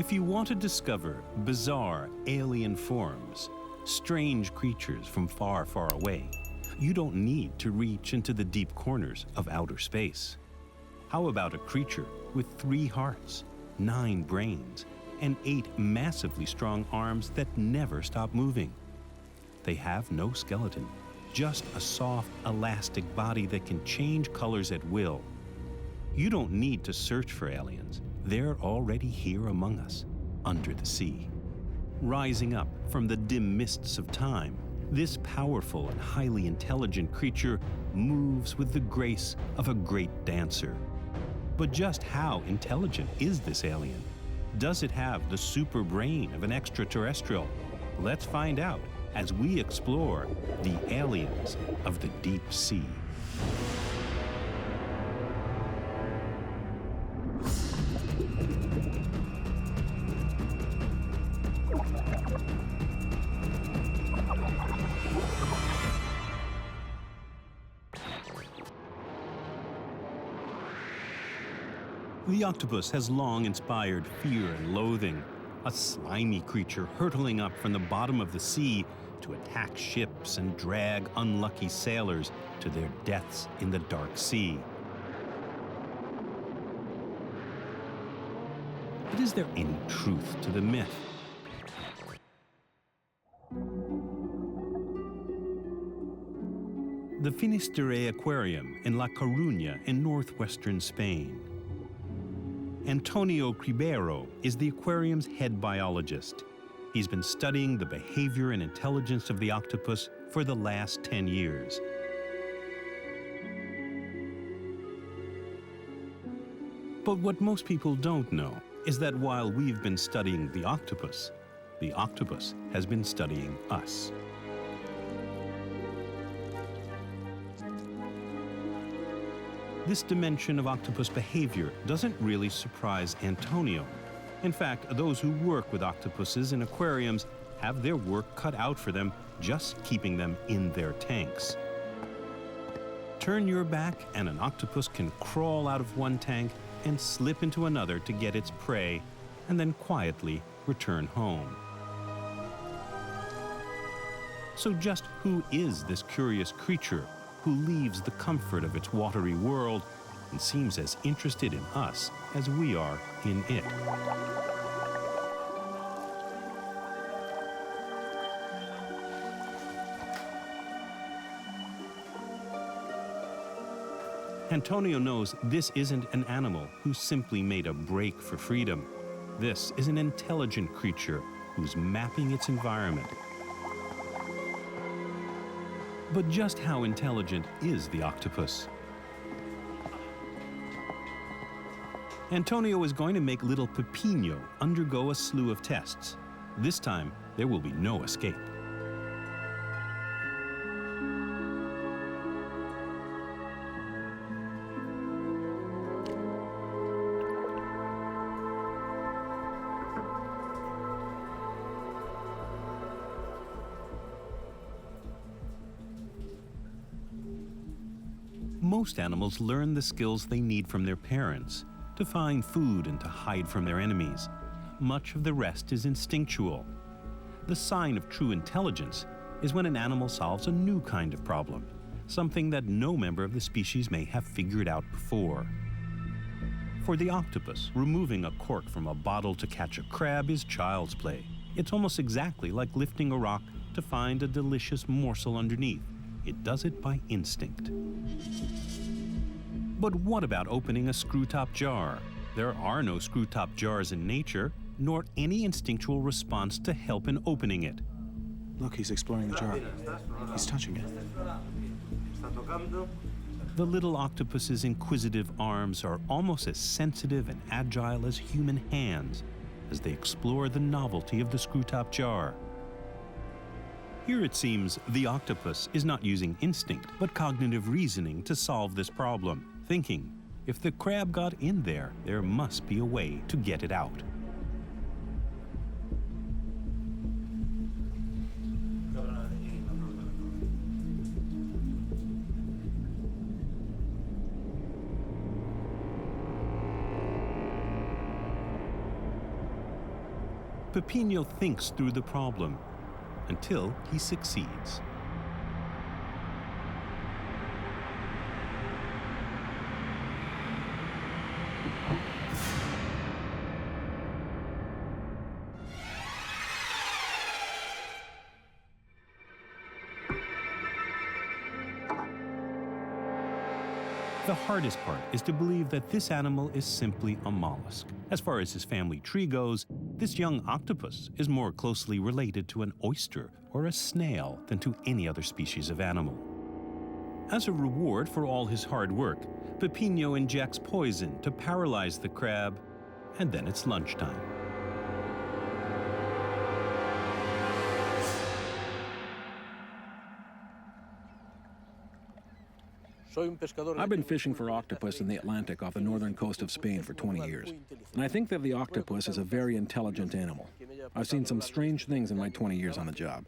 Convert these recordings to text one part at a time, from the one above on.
If you want to discover bizarre alien forms, strange creatures from far, far away, you don't need to reach into the deep corners of outer space. How about a creature with 3 hearts, 9 brains, and 8 massively strong arms that never stop moving? They have no skeleton, just a soft, elastic body that can change colors at will. You don't need to search for aliens. They're already here among us, under the sea. Rising up from the dim mists of time, this powerful and highly intelligent creature moves with the grace of a great dancer. But just how intelligent is this alien? Does it have the super brain of an extraterrestrial? Let's find out as we explore the aliens of the deep sea. The octopus has long inspired fear and loathing, a slimy creature hurtling up from the bottom of the sea to attack ships and drag unlucky sailors to their deaths in the dark sea. But is there any truth to the myth? The Finisterre Aquarium in La Coruña in northwestern Spain. Antonio Cribero is the aquarium's head biologist. He's been studying the behavior and intelligence of the octopus for the last 10 years. But what most people don't know is that while we've been studying the octopus has been studying us. This dimension of octopus behavior doesn't really surprise Antonio. In fact, those who work with octopuses in aquariums have their work cut out for them just keeping them in their tanks. Turn your back and an octopus can crawl out of one tank and slip into another to get its prey, and then quietly return home. So just who is this curious creature who leaves the comfort of its watery world and seems as interested in us as we are in it? Antonio knows this isn't an animal who simply made a break for freedom. This is an intelligent creature who's mapping its environment. But just how intelligent is the octopus? Antonio is going to make little Pepino undergo a slew of tests. This time, there will be no escape. Most animals learn the skills they need from their parents, to find food and to hide from their enemies. Much of the rest is instinctual. The sign of true intelligence is when an animal solves a new kind of problem, something that no member of the species may have figured out before. For the octopus, removing a cork from a bottle to catch a crab is child's play. It's almost exactly like lifting a rock to find a delicious morsel underneath. It does it by instinct. But what about opening a screw-top jar? There are no screw-top jars in nature, nor any instinctual response to help in opening it. Look, he's exploring the jar. He's touching it. The little octopus's inquisitive arms are almost as sensitive and agile as human hands as they explore the novelty of the screw-top jar. Here it seems the octopus is not using instinct, but cognitive reasoning to solve this problem, thinking, if the crab got in there, there must be a way to get it out. Pepiño thinks through the problem until he succeeds. The hardest part is to believe that this animal is simply a mollusk. As far as his family tree goes, this young octopus is more closely related to an oyster or a snail than to any other species of animal. As a reward for all his hard work, Pepiño injects poison to paralyze the crab, and then it's lunchtime. I've been fishing for octopus in the Atlantic off the northern coast of Spain for 20 years, and I think that the octopus is a very intelligent animal. I've seen some strange things in my 20 years on the job.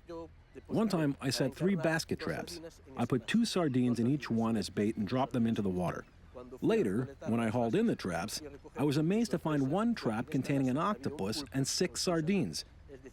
One time, I set 3 basket traps. I put 2 sardines in each one as bait and dropped them into the water. Later, when I hauled in the traps, I was amazed to find one trap containing an octopus and 6 sardines.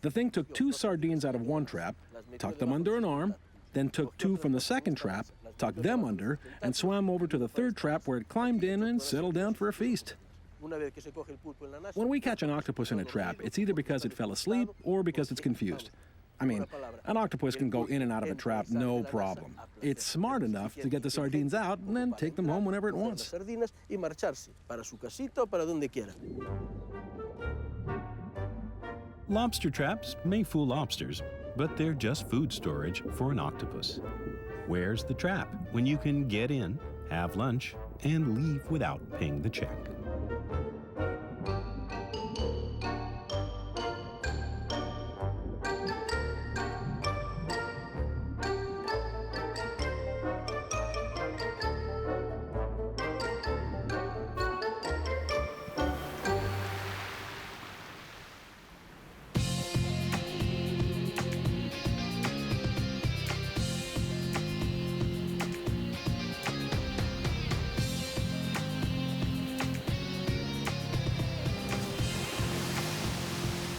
The thing took 2 sardines out of one trap, tucked them under an arm, then took 2 from the second trap, tucked them under, and swam over to the third trap where it climbed in and settled down for a feast. When we catch an octopus in a trap, it's either because it fell asleep or because it's confused. I mean, an octopus can go in and out of a trap no problem. It's smart enough to get the sardines out and then take them home whenever it wants. Lobster traps may fool lobsters, but they're just food storage for an octopus. Where's the trap when you can get in, have lunch, and leave without paying the check?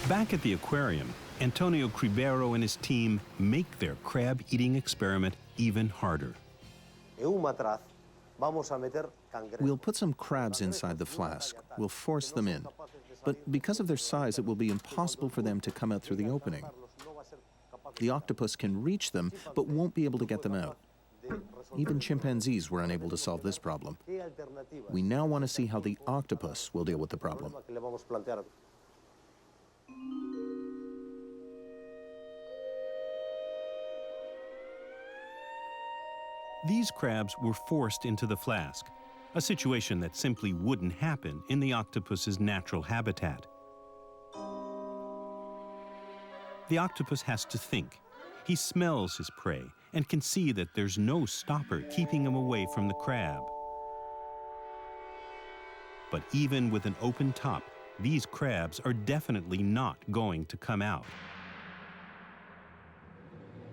Back at the aquarium, Antonio Cribero and his team make their crab-eating experiment even harder. We'll put some crabs inside the flask. We'll force them in. But because of their size, it will be impossible for them to come out through the opening. The octopus can reach them, but won't be able to get them out. Even chimpanzees were unable to solve this problem. We now want to see how the octopus will deal with the problem. These crabs were forced into the flask, a situation that simply wouldn't happen in the octopus's natural habitat. The octopus has to think. He smells his prey and can see that there's no stopper keeping him away from the crab. But even with an open top, these crabs are definitely not going to come out.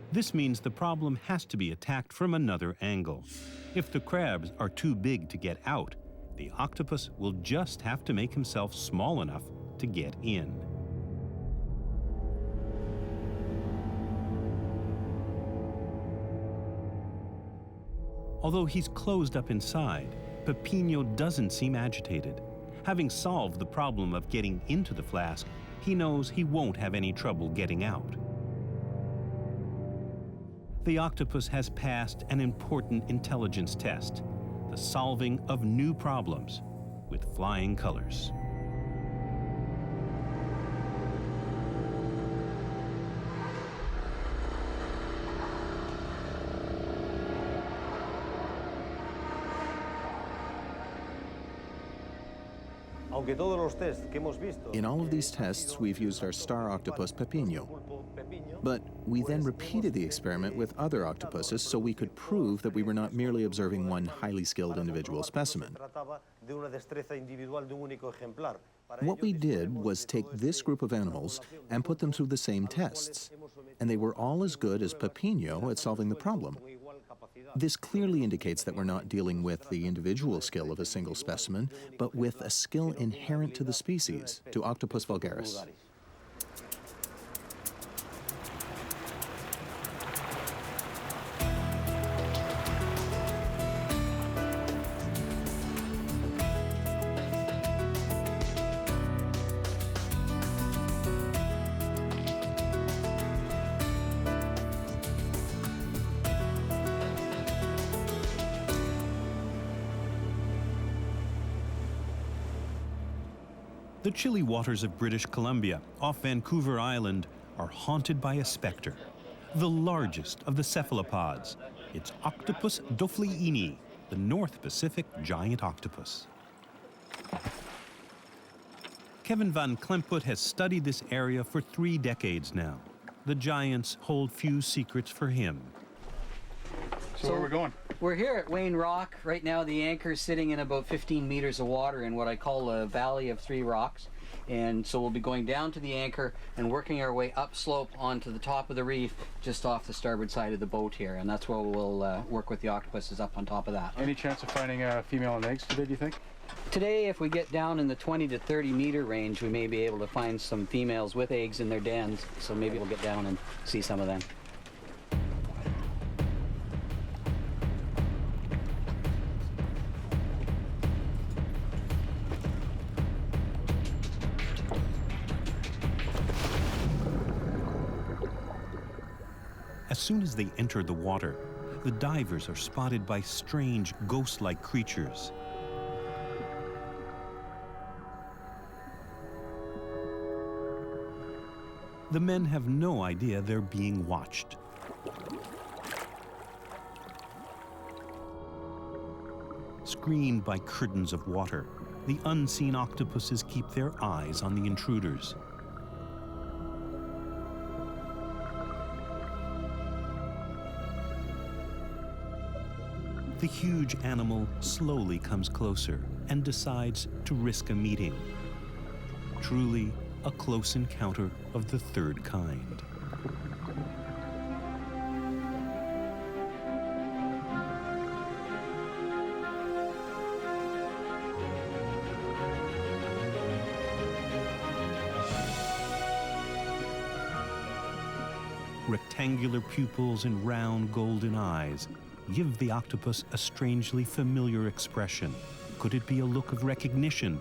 This means the problem has to be attacked from another angle. If the crabs are too big to get out, the octopus will just have to make himself small enough to get in. Although he's closed up inside, Pepiño doesn't seem agitated. Having solved the problem of getting into the flask, he knows he won't have any trouble getting out. The octopus has passed an important intelligence test, the solving of new problems with flying colors. In all of these tests, we've used our star octopus Pepiño. But we then repeated the experiment with other octopuses so we could prove that we were not merely observing one highly skilled individual specimen. What we did was take this group of animals and put them through the same tests, and they were all as good as Pepiño at solving the problem. This clearly indicates that we're not dealing with the individual skill of a single specimen, but with a skill inherent to the species, to Octopus vulgaris. The chilly waters of British Columbia, off Vancouver Island, are haunted by a specter, the largest of the cephalopods. It's Octopus dofleini, the North Pacific giant octopus. Kevin van Klemput has studied this area for 3 decades now. The giants hold few secrets for him. So where are we going? We're here at Wayne Rock. Right now the anchor is sitting in about 15 meters of water in what I call a valley of 3 rocks. And so we'll be going down to the anchor and working our way upslope onto the top of the reef just off the starboard side of the boat here. And that's where we'll work with the octopuses up on top of that. Any chance of finding a female and eggs today, do you think? Today, if we get down in the 20 to 30 meter range, we may be able to find some females with eggs in their dens. So maybe we'll get down and see some of them. As soon as they enter the water, the divers are spotted by strange ghost-like creatures. The men have no idea they're being watched. Screened by curtains of water, the unseen octopuses keep their eyes on the intruders. The huge animal slowly comes closer and decides to risk a meeting. Truly, a close encounter of the third kind. Rectangular pupils and round golden eyes give the octopus a strangely familiar expression. Could it be a look of recognition,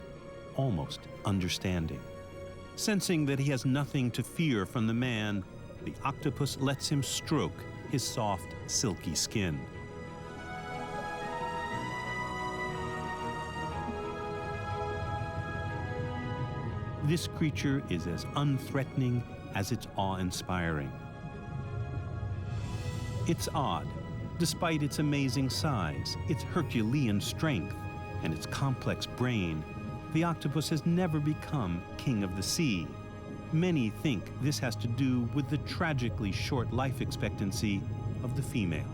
almost understanding? Sensing that he has nothing to fear from the man, the octopus lets him stroke his soft, silky skin. This creature is as unthreatening as it's awe-inspiring. It's odd. Despite its amazing size, its Herculean strength, and its complex brain, the octopus has never become king of the sea. Many think this has to do with the tragically short life expectancy of the female.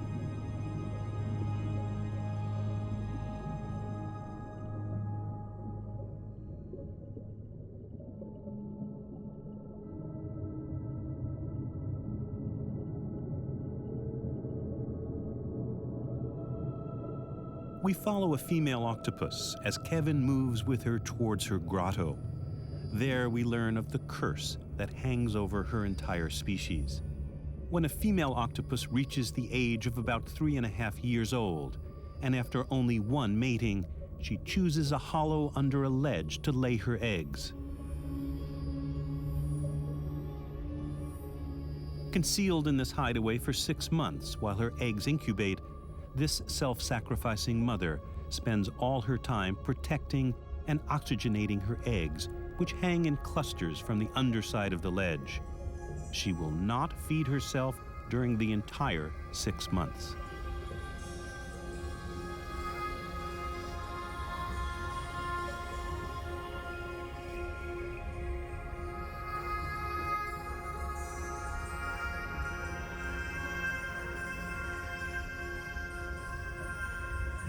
We follow a female octopus as Kevin moves with her towards her grotto. There we learn of the curse that hangs over her entire species. When a female octopus reaches the age of about 3.5 years old, and after only one mating, she chooses a hollow under a ledge to lay her eggs. Concealed in this hideaway for 6 months while her eggs incubate, this self-sacrificing mother spends all her time protecting and oxygenating her eggs, which hang in clusters from the underside of the ledge. She will not feed herself during the entire 6 months.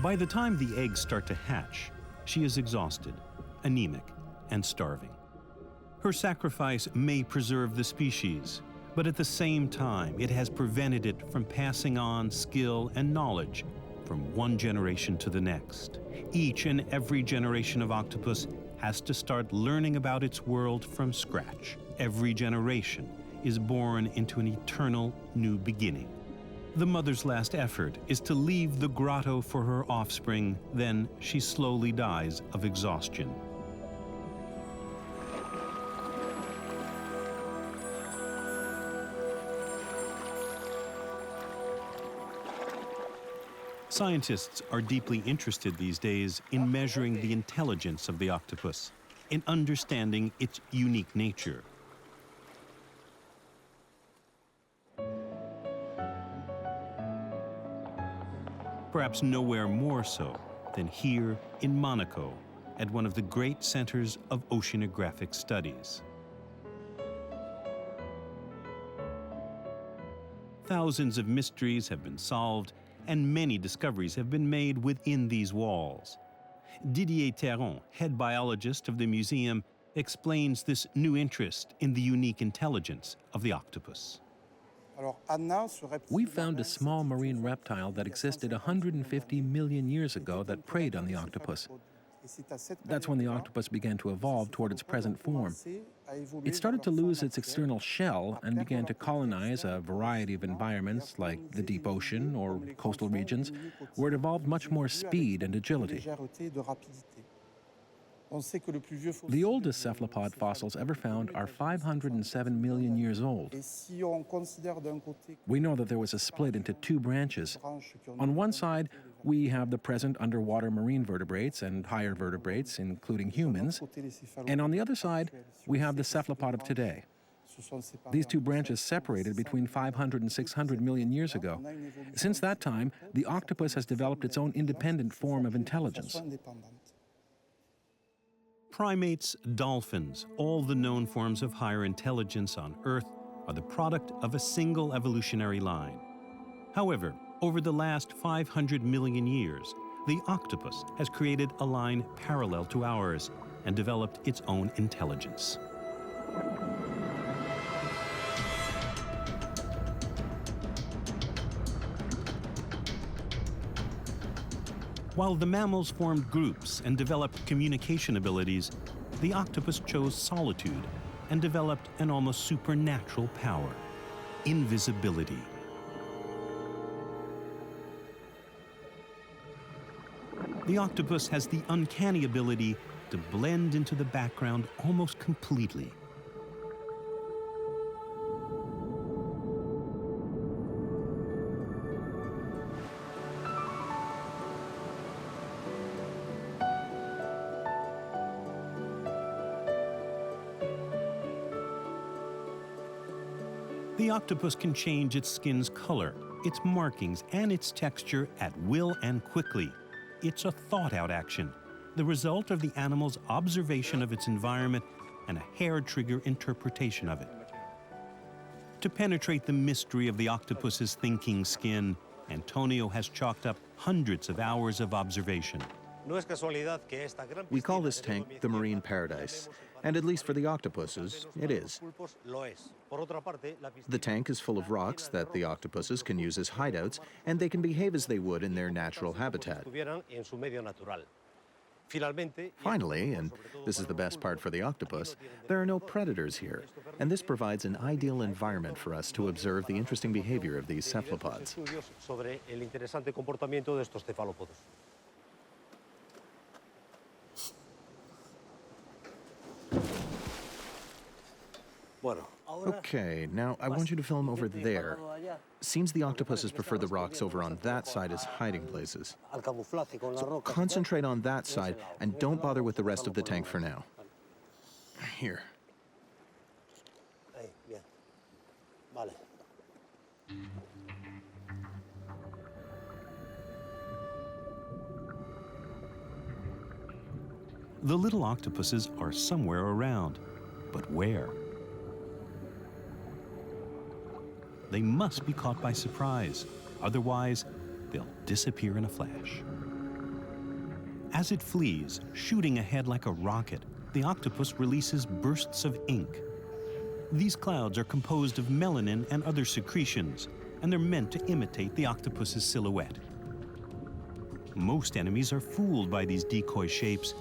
By the time the eggs start to hatch, she is exhausted, anemic, and starving. Her sacrifice may preserve the species, but at the same time, it has prevented it from passing on skill and knowledge from one generation to the next. Each and every generation of octopus has to start learning about its world from scratch. Every generation is born into an eternal new beginning. The mother's last effort is to leave the grotto for her offspring, then she slowly dies of exhaustion. Scientists are deeply interested these days in measuring the intelligence of the octopus. in understanding its unique nature. Perhaps nowhere more so than here in Monaco, at one of the great centers of oceanographic studies. Thousands of mysteries have been solved, and many discoveries have been made within these walls. Didier Terron, head biologist of the museum, explains this new interest in the unique intelligence of the octopus. We found a small marine reptile that existed 150 million years ago that preyed on the octopus. That's when the octopus began to evolve toward its present form. It started to lose its external shell and began to colonize a variety of environments like the deep ocean or coastal regions, where it evolved much more speed and agility. The oldest cephalopod fossils ever found are 507 million years old. We know that there was a split into two branches. On one side, we have the present underwater marine vertebrates and higher vertebrates, including humans. And on the other side, we have the cephalopod of today. These two branches separated between 500 and 600 million years ago. Since that time, the octopus has developed its own independent form of intelligence. Primates, dolphins, all the known forms of higher intelligence on Earth are the product of a single evolutionary line. However, over the last 500 million years, the octopus has created a line parallel to ours and developed its own intelligence. While the mammals formed groups and developed communication abilities, the octopus chose solitude and developed an almost supernatural power: invisibility. The octopus has the uncanny ability to blend into the background almost completely. The octopus can change its skin's color, its markings, and its texture at will and quickly. It's a thought-out action, the result of the animal's observation of its environment and a hair-trigger interpretation of it. To penetrate the mystery of the octopus's thinking skin, Antonio has chalked up hundreds of hours of observation. We call this tank the marine paradise, and at least for the octopuses, it is. The tank is full of rocks that the octopuses can use as hideouts, and they can behave as they would in their natural habitat. Finally, and this is the best part for the octopus, there are no predators here, and this provides an ideal environment for us to observe the interesting behavior of these cephalopods. Okay, now I want you to film over there. Seems the octopuses prefer the rocks over on that side as hiding places. So concentrate on that side and don't bother with the rest of the tank for now. Here. The little octopuses are somewhere around, but where? They must be caught by surprise, otherwise they'll disappear in a flash. As it flees, shooting ahead like a rocket, the octopus releases bursts of ink. These clouds are composed of melanin and other secretions, and they're meant to imitate the octopus's silhouette. Most enemies are fooled by these decoy shapes,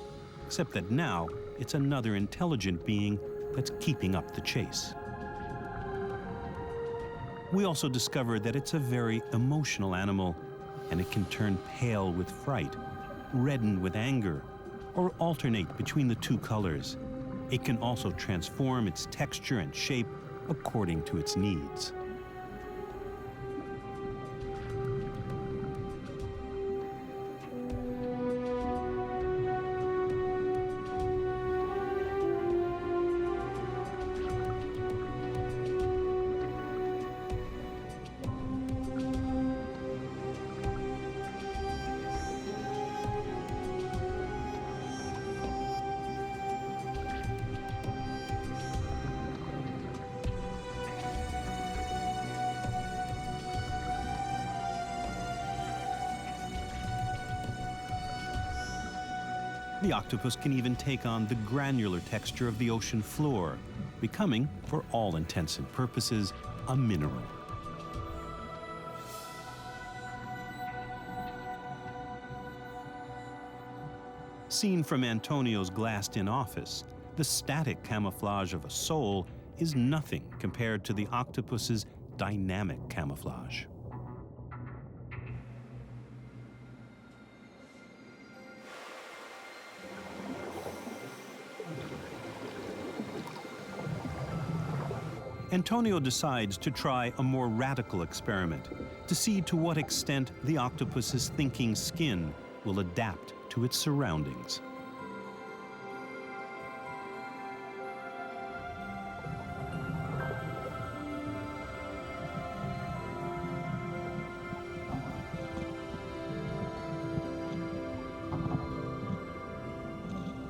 except that now it's another intelligent being that's keeping up the chase. We also discovered that it's a very emotional animal, and it can turn pale with fright, redden with anger, or alternate between the two colors. It can also transform its texture and shape according to its needs. The octopus can even take on the granular texture of the ocean floor, becoming, for all intents and purposes, a mineral. Seen from Antonio's glassed-in office, the static camouflage of a soul is nothing compared to the octopus's dynamic camouflage. Antonio decides to try a more radical experiment to see to what extent the octopus's thinking skin will adapt to its surroundings.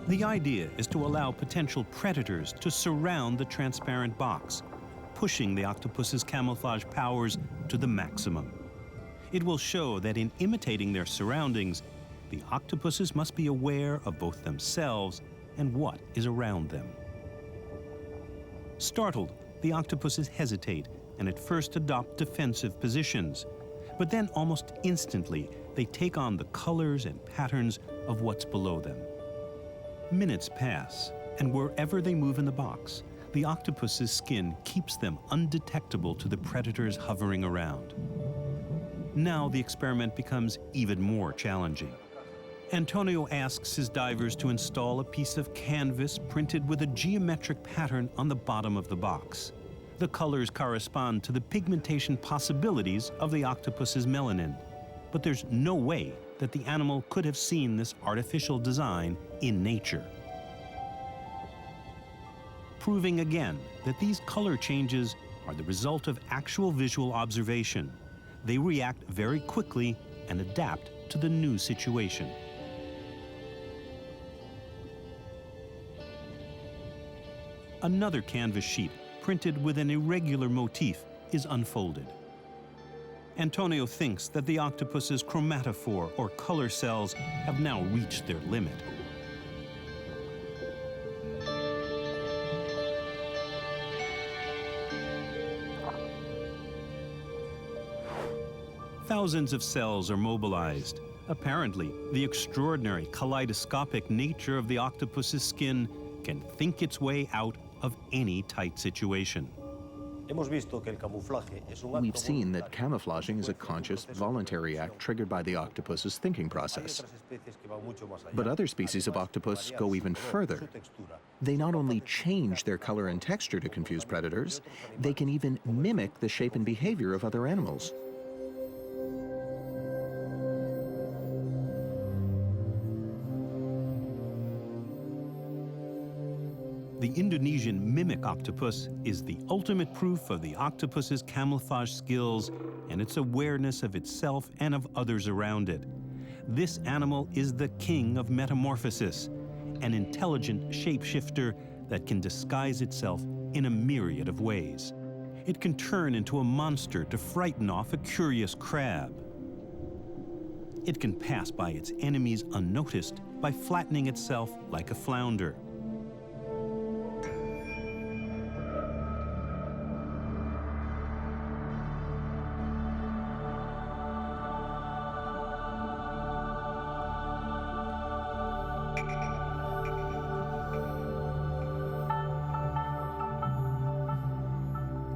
The idea is to allow potential predators to surround the transparent box, pushing the octopus's camouflage powers to the maximum. It will show that in imitating their surroundings, the octopuses must be aware of both themselves and what is around them. Startled, the octopuses hesitate and at first adopt defensive positions, but then almost instantly they take on the colors and patterns of what's below them. Minutes pass, and wherever they move in the box, the octopus's skin keeps them undetectable to the predators hovering around. Now the experiment becomes even more challenging. Antonio asks his divers to install a piece of canvas printed with a geometric pattern on the bottom of the box. The colors correspond to the pigmentation possibilities of the octopus's melanin, but there's no way that the animal could have seen this artificial design in nature. Proving again that these color changes are the result of actual visual observation. They react very quickly and adapt to the new situation. Another canvas sheet printed with an irregular motif is unfolded. Antonio thinks that the octopus's chromatophore or color cells have now reached their limit. Thousands of cells are mobilized. Apparently, the extraordinary kaleidoscopic nature of the octopus's skin can think its way out of any tight situation. We've seen that camouflaging is a conscious, voluntary act triggered by the octopus's thinking process. But other species of octopus go even further. They not only change their color and texture to confuse predators, they can even mimic the shape and behavior of other animals. The Indonesian mimic octopus is the ultimate proof of the octopus's camouflage skills and its awareness of itself and of others around it. This animal is the king of metamorphosis, an intelligent shapeshifter that can disguise itself in a myriad of ways. It can turn into a monster to frighten off a curious crab. It can pass by its enemies unnoticed by flattening itself like a flounder.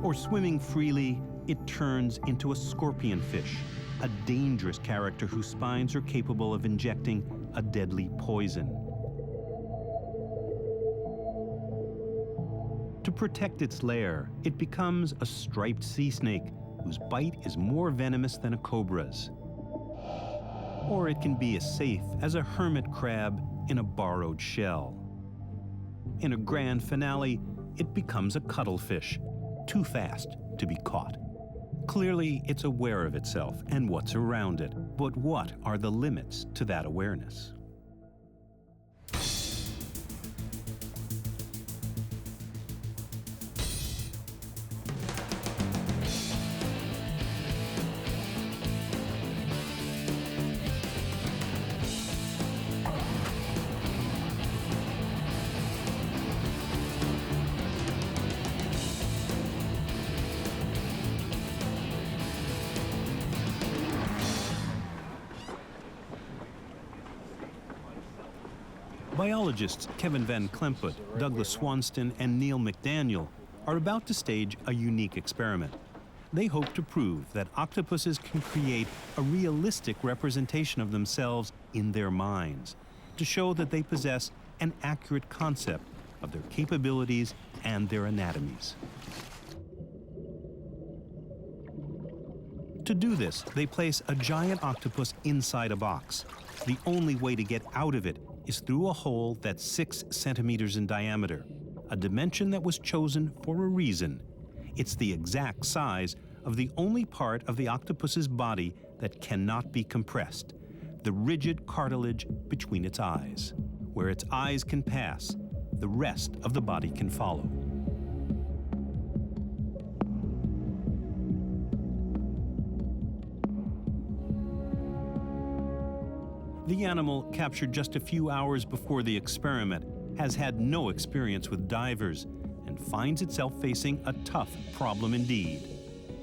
Or swimming freely, it turns into a scorpionfish, a dangerous character whose spines are capable of injecting a deadly poison. To protect its lair, it becomes a striped sea snake whose bite is more venomous than a cobra's. Or it can be as safe as a hermit crab in a borrowed shell. In a grand finale, it becomes a cuttlefish, too fast to be caught. Clearly, it's aware of itself and what's around it, but what are the limits to that awareness? Biologists Kevin Van Klemput, Douglas Swanston, and Neil McDaniel are about to stage a unique experiment. They hope to prove that octopuses can create a realistic representation of themselves in their minds, to show that they possess an accurate concept of their capabilities and their anatomies. To do this, they place a giant octopus inside a box. The only way to get out of it is through a hole that's 6 centimeters in diameter, a dimension that was chosen for a reason. It's the exact size of the only part of the octopus's body that cannot be compressed, the rigid cartilage between its eyes. Where its eyes can pass, the rest of the body can follow. The animal, captured just a few hours before the experiment, has had no experience with divers and finds itself facing a tough problem indeed.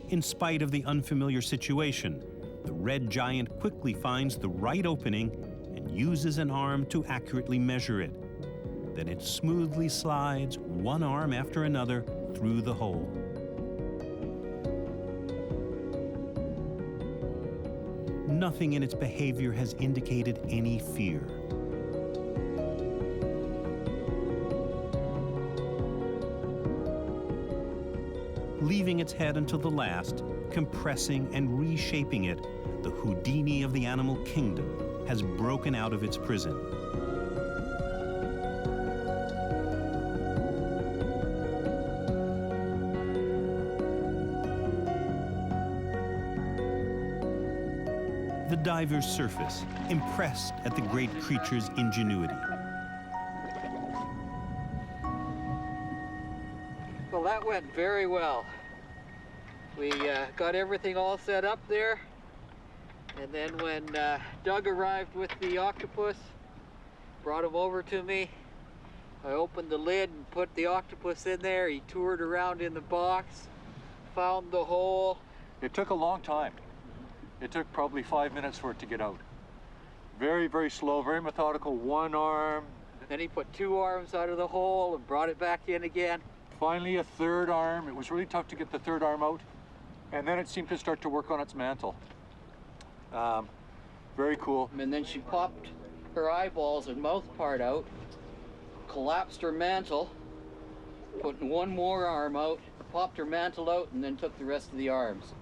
In spite of the unfamiliar situation, the red giant quickly finds the right opening and uses an arm to accurately measure it. Then it smoothly slides one arm after another through the hole. Nothing in its behavior has indicated any fear. Leaving its head until the last, compressing and reshaping it, the Houdini of the animal kingdom has broken out of its prison. The divers surface, impressed at the great creature's ingenuity. Well, that went very well. We got everything all set up there, and then when Doug arrived with the octopus, brought him over to me, I opened the lid and put the octopus in there. He toured around in the box, found the hole. It took a long time. It took probably 5 minutes for it to get out. Very, very slow, very methodical, one arm. Then he put 2 arms out of the hole and brought it back in again. Finally a 3rd arm. It was really tough to get the 3rd arm out. And then it seemed to start to work on its mantle. Very cool. And then she popped her eyeballs and mouth part out, collapsed her mantle, put 1 more arm out, popped her mantle out, and then took the rest of the arms.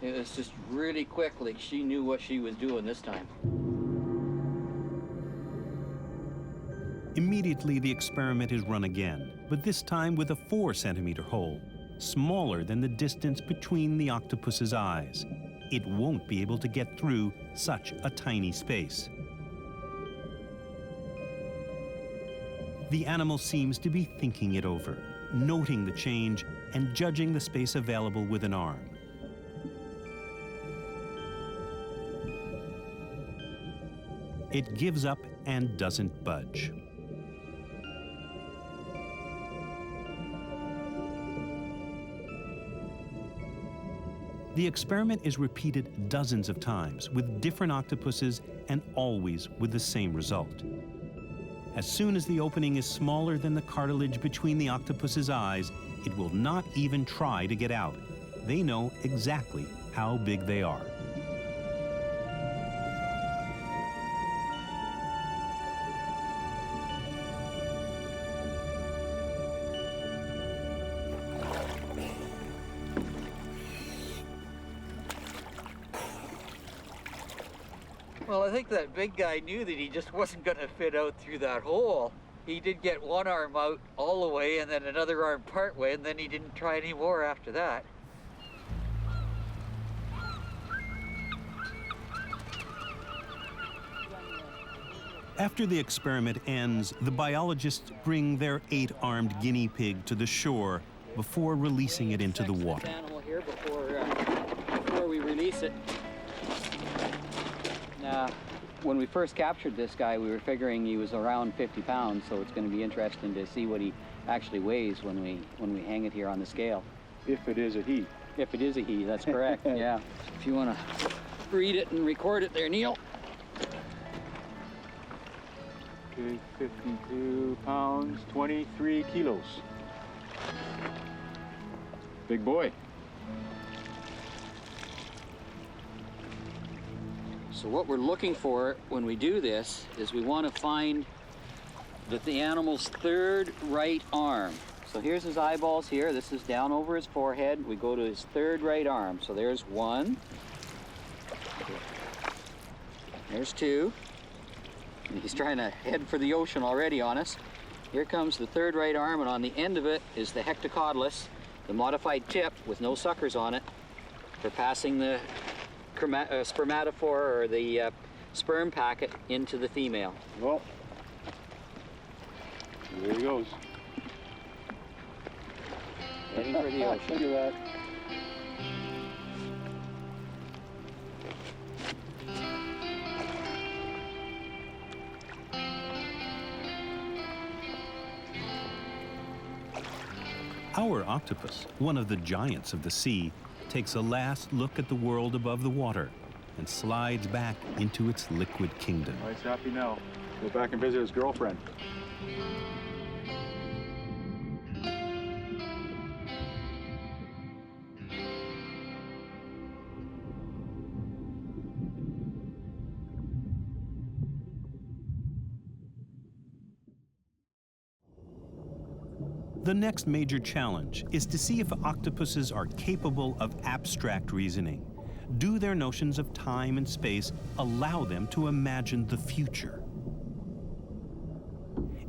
It was just really quick, like she knew what she was doing this time. Immediately, the experiment is run again, but this time with a 4-centimeter hole, smaller than the distance between the octopus's eyes. It won't be able to get through such a tiny space. The animal seems to be thinking it over, noting the change and judging the space available with an arm. It gives up and doesn't budge. The experiment is repeated dozens of times with different octopuses and always with the same result. As soon as the opening is smaller than the cartilage between the octopus's eyes, it will not even try to get out. They know exactly how big they are. Well, I think that big guy knew that he just wasn't going to fit out through that hole. He did get 1 arm out all the way and then another arm part way, and then he didn't try any more after that. After the experiment ends, the biologists bring their 8-armed guinea pig to the shore before releasing it into the water. Animal here before we release it. When we first captured this guy, we were figuring he was around 50 pounds, so it's going to be interesting to see what he actually weighs when we hang it here on the scale. If it is a he. If it is a he, that's correct, yeah. If you want to read it and record it there, Neil. Okay, 52 pounds, 23 kilos. Big boy. So what we're looking for when we do this is we want to find the animal's third right arm. So here's his eyeballs here. This is down over his forehead. We go to his third right arm. So there's one. There's two. And he's trying to head for the ocean already on us. Here comes the third right arm, and on the end of it is the hectocotylus, the modified tip with no suckers on it for passing the spermatophore or the sperm packet into the female. Well, there he goes. Heading for the ocean. Look at that. Our octopus, one of the giants of the sea, takes a last look at the world above the water and slides back into its liquid kingdom. Oh, he's happy now. Go back and visit his girlfriend. The next major challenge is to see if octopuses are capable of abstract reasoning. Do their notions of time and space allow them to imagine the future?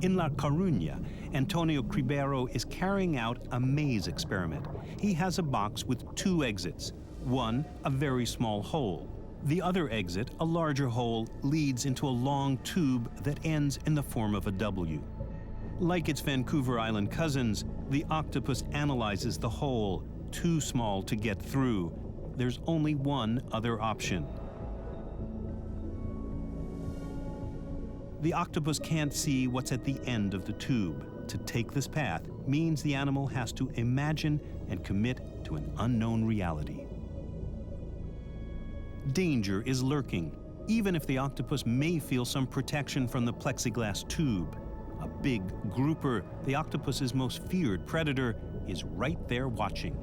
In La Coruña, Antonio Cribero is carrying out a maze experiment. He has a box with two exits. One, a very small hole. The other exit, a larger hole, leads into a long tube that ends in the form of a W. Like its Vancouver Island cousins, the octopus analyzes the hole, too small to get through. There's only one other option. The octopus can't see what's at the end of the tube. To take this path means the animal has to imagine and commit to an unknown reality. Danger is lurking, even if the octopus may feel some protection from the plexiglass tube. A big grouper, the octopus's most feared predator, is right there watching.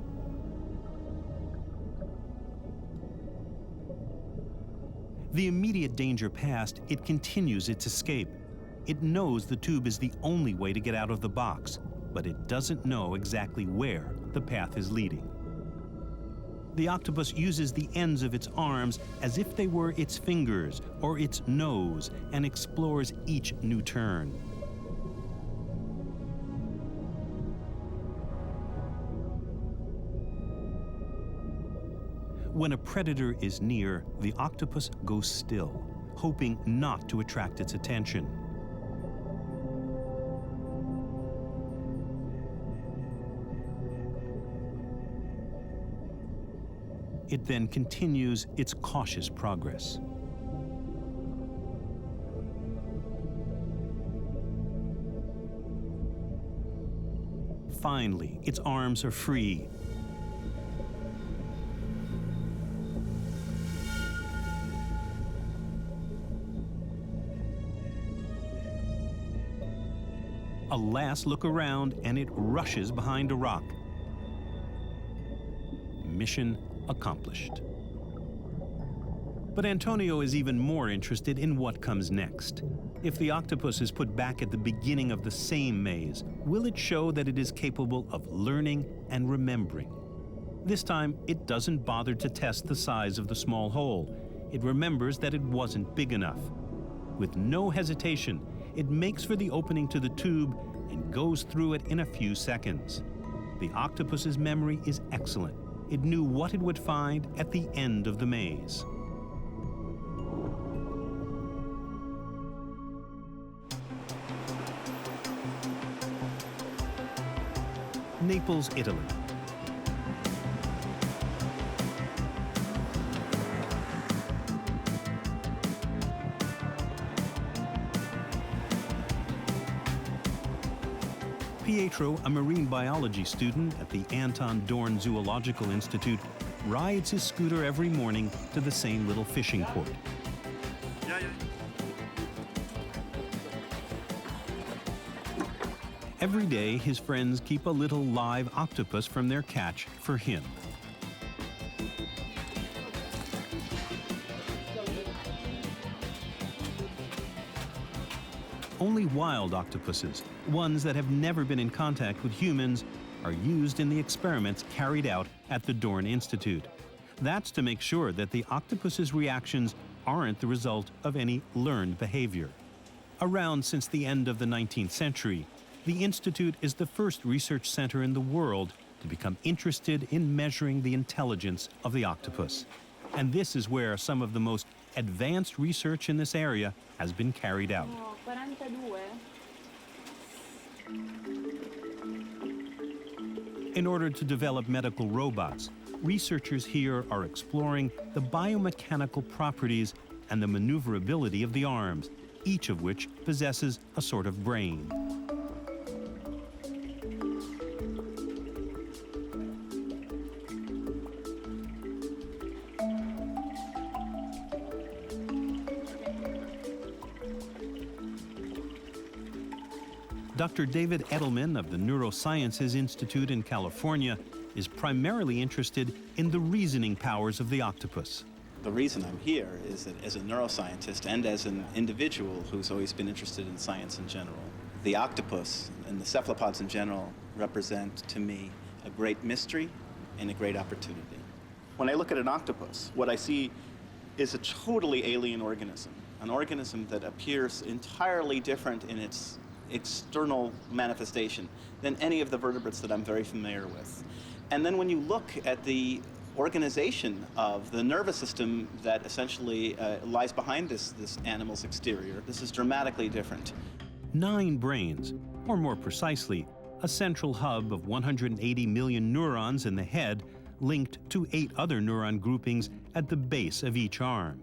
The immediate danger past, it continues its escape. It knows the tube is the only way to get out of the box, but it doesn't know exactly where the path is leading. The octopus uses the ends of its arms as if they were its fingers or its nose and explores each new turn. When a predator is near, the octopus goes still, hoping not to attract its attention. It then continues its cautious progress. Finally, its arms are free. A last look around, and it rushes behind a rock. Mission accomplished. But Antonio is even more interested in what comes next. If the octopus is put back at the beginning of the same maze, will it show that it is capable of learning and remembering? This time, it doesn't bother to test the size of the small hole. It remembers that it wasn't big enough. With no hesitation, it makes for the opening to the tube and goes through it in a few seconds. The octopus's memory is excellent. It knew what it would find at the end of the maze. Naples, Italy. Pietro, a marine biology student at the Anton Dorn Zoological Institute, rides his scooter every morning to the same little fishing port. Every day, his friends keep a little live octopus from their catch for him. Only wild octopuses, ones that have never been in contact with humans, are used in the experiments carried out at the Dorn Institute. That's to make sure that the octopus's reactions aren't the result of any learned behavior. Around since the end of the 19th century, the Institute is the first research center in the world to become interested in measuring the intelligence of the octopus. And this is where some of the most advanced research in this area has been carried out. In order to develop medical robots, researchers here are exploring the biomechanical properties and the maneuverability of the arms, each of which possesses a sort of brain. Dr. David Edelman of the Neurosciences Institute in California is primarily interested in the reasoning powers of the octopus. The reason I'm here is that as a neuroscientist and as an individual who's always been interested in science in general, the octopus and the cephalopods in general represent to me a great mystery and a great opportunity. When I look at an octopus, what I see is a totally alien organism, an organism that appears entirely different in its external manifestation than any of the vertebrates that I'm very familiar with. And then when you look at the organization of the nervous system that essentially lies behind this animal's exterior, this is dramatically different. 9 brains, or more precisely, a central hub of 180 million neurons in the head linked to 8 other neuron groupings at the base of each arm.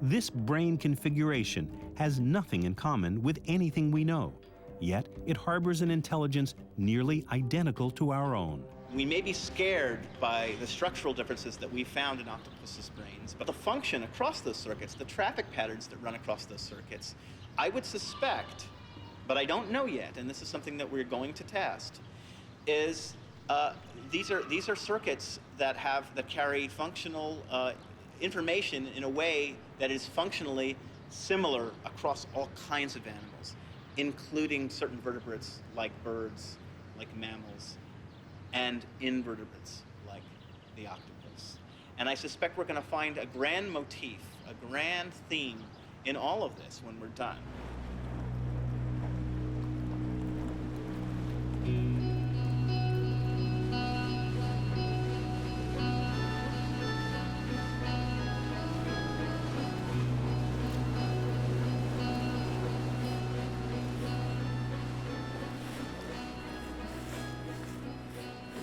This brain configuration has nothing in common with anything we know, yet it harbors an intelligence nearly identical to our own. We may be scared by the structural differences that we found in octopus's brains, but the function across those circuits, the traffic patterns that run across those circuits, I would suspect, but I don't know yet, and this is something that we're going to test, is these are circuits that carry functional information in a way that is functionally similar across all kinds of animals, including certain vertebrates like birds, like mammals, and invertebrates like the octopus. And I suspect we're going to find a grand motif, a grand theme in all of this when we're done.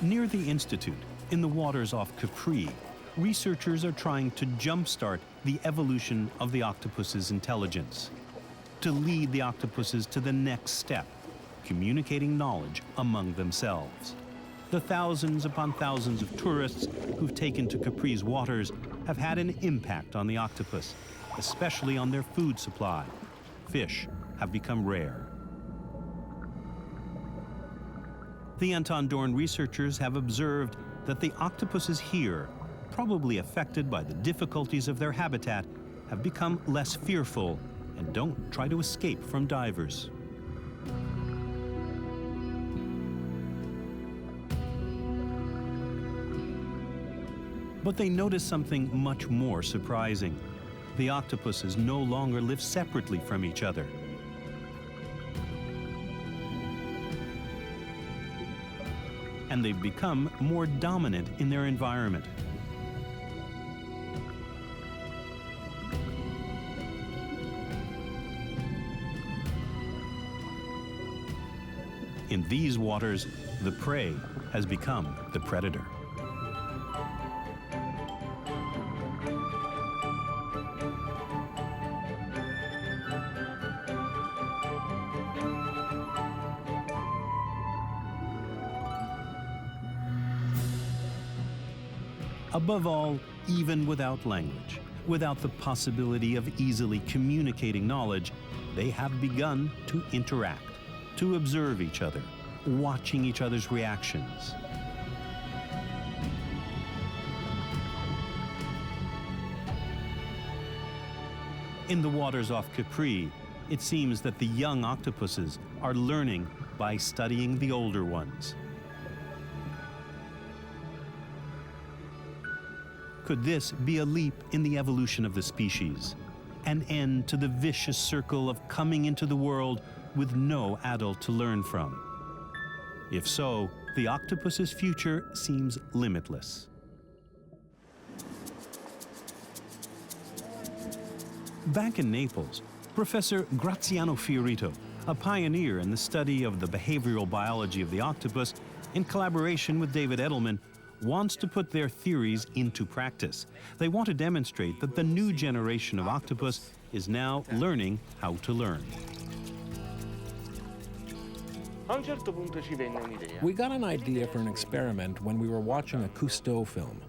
Near the Institute, in the waters off Capri, researchers are trying to jumpstart the evolution of the octopus's intelligence, to lead the octopuses to the next step, communicating knowledge among themselves. The thousands upon thousands of tourists who've taken to Capri's waters have had an impact on the octopus, especially on their food supply. Fish have become rare. The Anton Dorn researchers have observed that the octopuses here, probably affected by the difficulties of their habitat, have become less fearful and don't try to escape from divers. But they notice something much more surprising. The octopuses no longer live separately from each other. And they've become more dominant in their environment. In these waters, the prey has become the predator. Above all, even without language, without the possibility of easily communicating knowledge, they have begun to interact, to observe each other, watching each other's reactions. In the waters off Capri, it seems that the young octopuses are learning by studying the older ones. Could this be a leap in the evolution of the species? An end to the vicious circle of coming into the world with no adult to learn from? If so, the octopus's future seems limitless. Back in Naples, Professor Graziano Fiorito, a pioneer in the study of the behavioral biology of the octopus, in collaboration with David Edelman, wants to put their theories into practice. They want to demonstrate that the new generation of octopus is now learning how to learn. We got an idea for an experiment when we were watching a Cousteau film.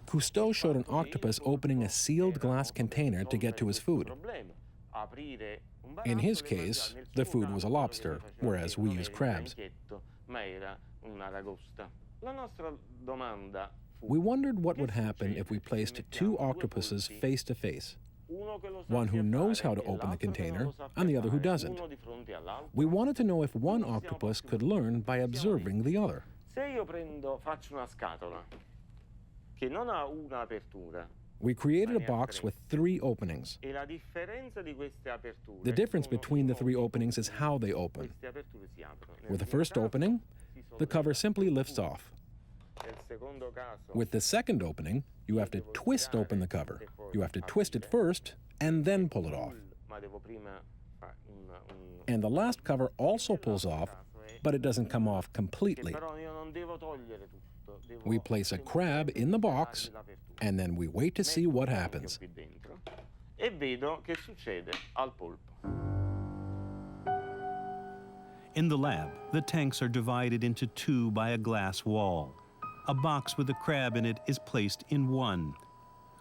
Cousteau showed an octopus opening a sealed glass container to get to his food. In his case, the food was a lobster, whereas we use crabs. We wondered what would happen if we placed two octopuses face to face, one who knows how to open the container and the other who doesn't. We wanted to know if one octopus could learn by observing the other. We created a box with 3 openings. The difference between the 3 openings is how they open. With the first opening, the cover simply lifts off. With the second opening, you have to twist open the cover. You have to twist it first and then pull it off. And the last cover also pulls off, but it doesn't come off completely. We place a crab in the box, and then we wait to see what happens. In the lab, the tanks are divided into 2 by a glass wall. A box with a crab in it is placed in one.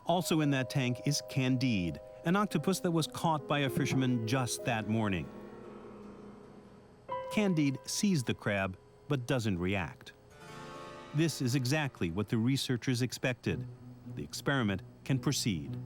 Also in that tank is Candide, an octopus that was caught by a fisherman just that morning. Candide sees the crab, but doesn't react. This is exactly what the researchers expected. The experiment can proceed.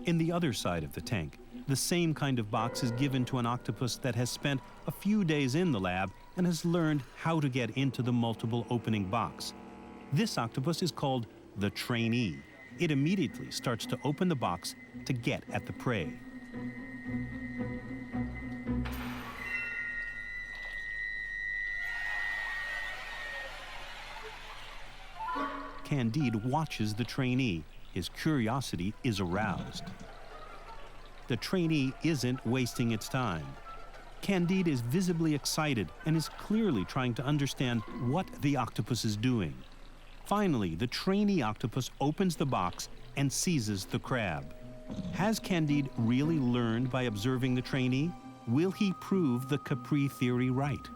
In the other side of the tank, the same kind of box is given to an octopus that has spent a few days in the lab and has learned how to get into the multiple opening box. This octopus is called the trainee. It immediately starts to open the box to get at the prey. Candide watches the trainee. His curiosity is aroused. The trainee isn't wasting its time. Candide is visibly excited and is clearly trying to understand what the octopus is doing. Finally, the trainee octopus opens the box and seizes the crab. Has Candide really learned by observing the trainee? Will he prove the Capri theory right?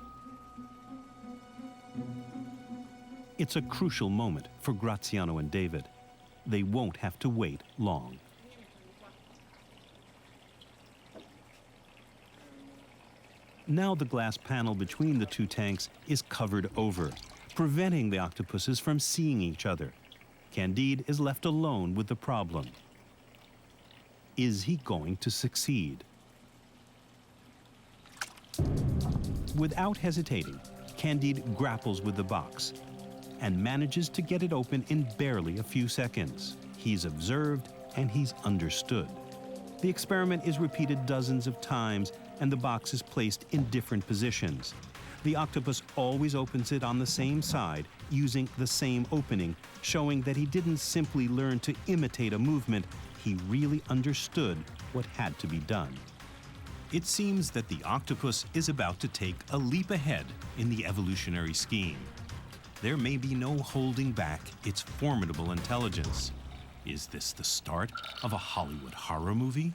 It's a crucial moment for Graziano and David. They won't have to wait long. Now the glass panel between the 2 tanks is covered over, preventing the octopuses from seeing each other. Candide is left alone with the problem. Is he going to succeed? Without hesitating, Candide grapples with the box and manages to get it open in barely a few seconds. He's observed and he's understood. The experiment is repeated dozens of times and the box is placed in different positions. The octopus always opens it on the same side using the same opening, showing that he didn't simply learn to imitate a movement, he really understood what had to be done. It seems that the octopus is about to take a leap ahead in the evolutionary scheme. There may be no holding back its formidable intelligence. Is this the start of a Hollywood horror movie?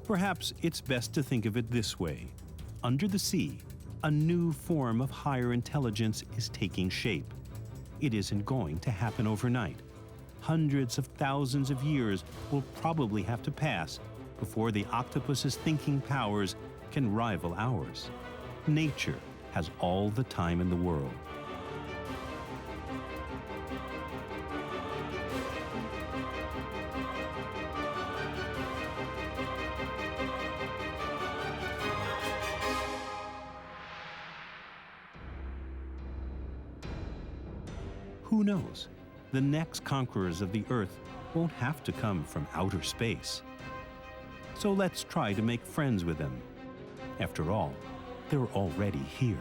Perhaps it's best to think of it this way. Under the sea, a new form of higher intelligence is taking shape. It isn't going to happen overnight. Hundreds of thousands of years will probably have to pass before the octopus's thinking powers can rival ours. Nature has all the time in the world. Who knows? The next conquerors of the Earth won't have to come from outer space. So let's try to make friends with them. After all, they're already here.